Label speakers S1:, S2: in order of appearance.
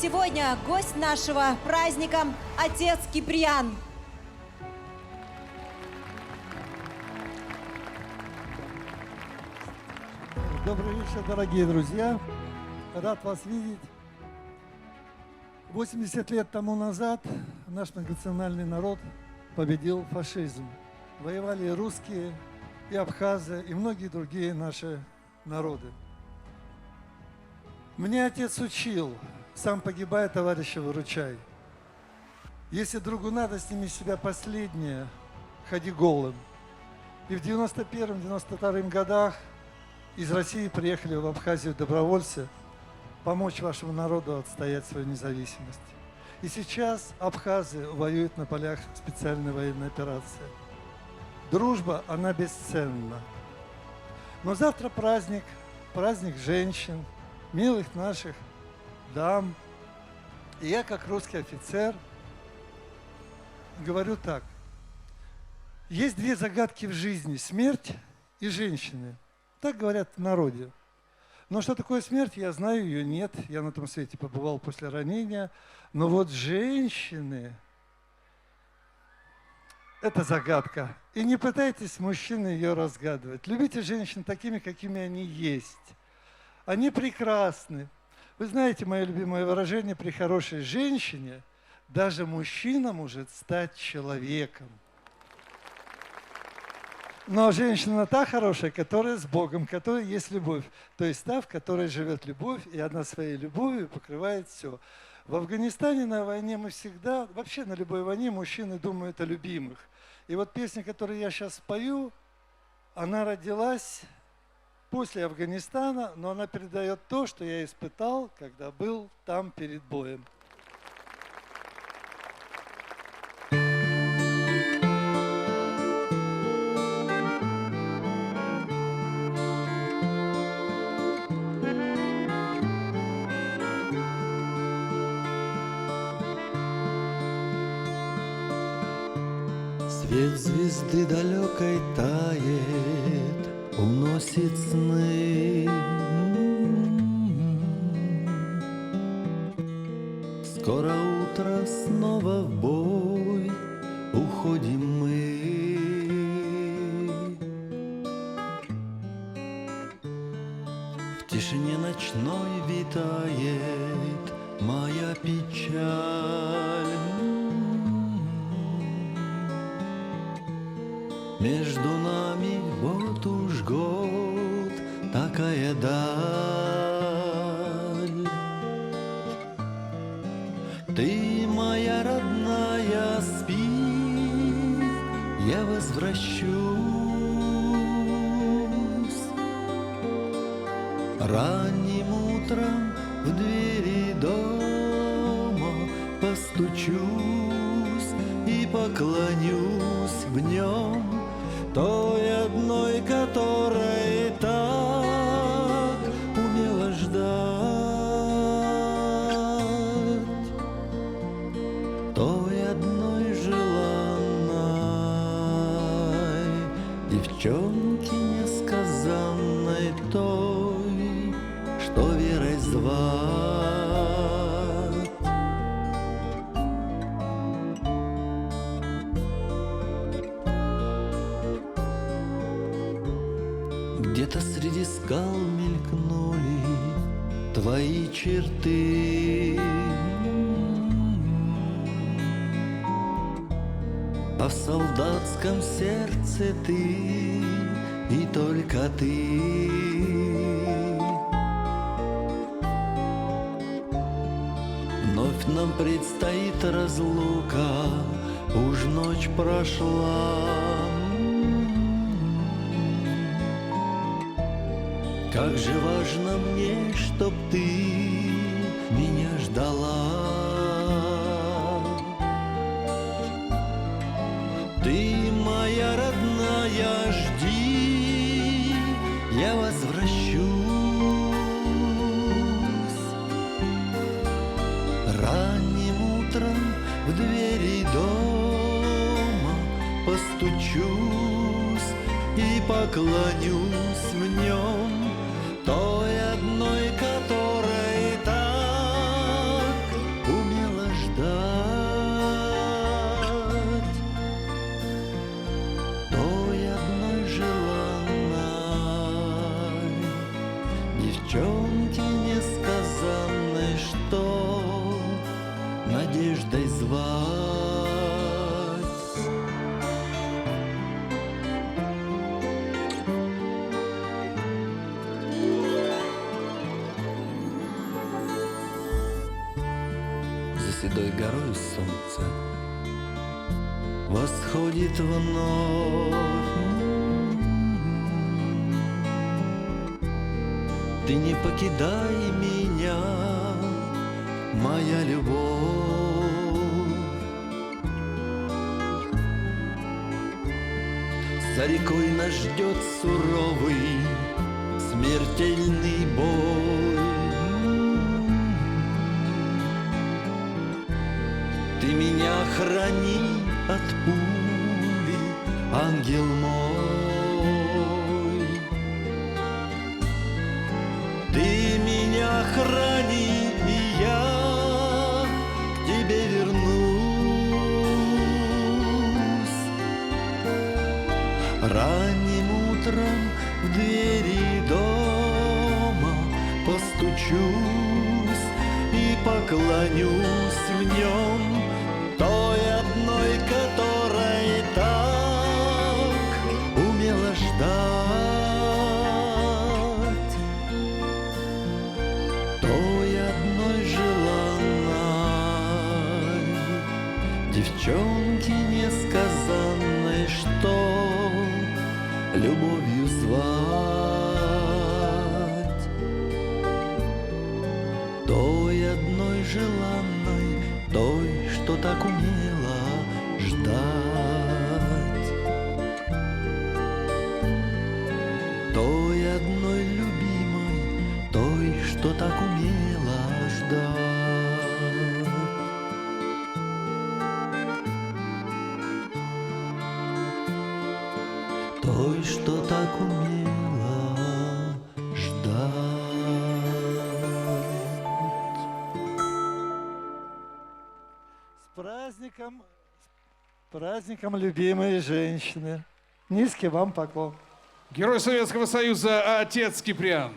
S1: сегодня гость нашего праздника – отец Киприан.
S2: Добрый вечер, дорогие друзья. Рад вас видеть. 80 лет тому назад наш многонациональный народ победил фашизм. Воевали и русские, и абхазы, и многие другие наши народы. Мне отец учил: сам погибай, товарища выручай. Если другу надо, сними с себя последнее, ходи голым. И в 91-92 годах из России приехали в Абхазию добровольцы помочь вашему народу отстоять свою независимость. И сейчас абхазы воюют на полях специальной военной операции. Дружба, она бесценна. Но завтра праздник женщин, милых наших дам. И я, как русский офицер, говорю так. Есть две загадки в жизни – смерть и женщины. Так говорят в народе. Но что такое смерть, я знаю, ее нет. Я на том свете побывал после ранения. Но вот женщины – это загадка. И не пытайтесь, мужчины, ее разгадывать. Любите женщин такими, какими они есть. Они прекрасны. Вы знаете мое любимое выражение: при хорошей женщине даже мужчина может стать человеком. Но женщина та хорошая, которая с Богом, которая есть любовь. То есть та, в которой живет любовь, и она своей любовью покрывает все. В Афганистане на войне мы всегда, вообще на любой войне мужчины думают о любимых. И вот песня, которую я сейчас пою, она родилась после Афганистана, но она передает то, что я испытал, когда был там перед боем.
S3: Свет звезды далекой тает, уносит сны. Скоро утро, снова в бой уходим мы. В тишине ночной витает моя печаль. Между нами вот уж год такая даль. Ты, моя родная, спи, я возвращусь. Ранним утром в двери дома постучусь и поклонюсь в нем той одной, которая так умела ждать, той одной желанной девчонке несказанной, той, что верой звать. Где-то среди скал мелькнули твои черты, а в солдатском сердце ты и только ты. Вновь нам предстоит разлука, уж ночь прошла. Как же важно мне, чтоб ты меня ждала. Ты, моя родная, жди, я возвращусь. Ранним утром в двери дома постучусь и поклонюсь в нем той одной, которой так седой горой солнце восходит вновь. Ты не покидай меня, моя любовь. За рекой нас ждет суровый, смертельный бой. Ты меня храни от пули, ангел мой. Ты меня храни, и я к тебе вернусь. Ранним утром в двери дома постучусь и поклонюсь в нем той одной, которой так умела ждать, той одной желанной девчонки несказанной, что любовью звать, той одной желанной, той, что так умела ждать, той одной любимой, той, что так умела ждать. Той, что так умела ждать.
S2: С праздником, любимые женщины. Низкий вам поклон.
S4: Герой Советского Союза отец Киприан.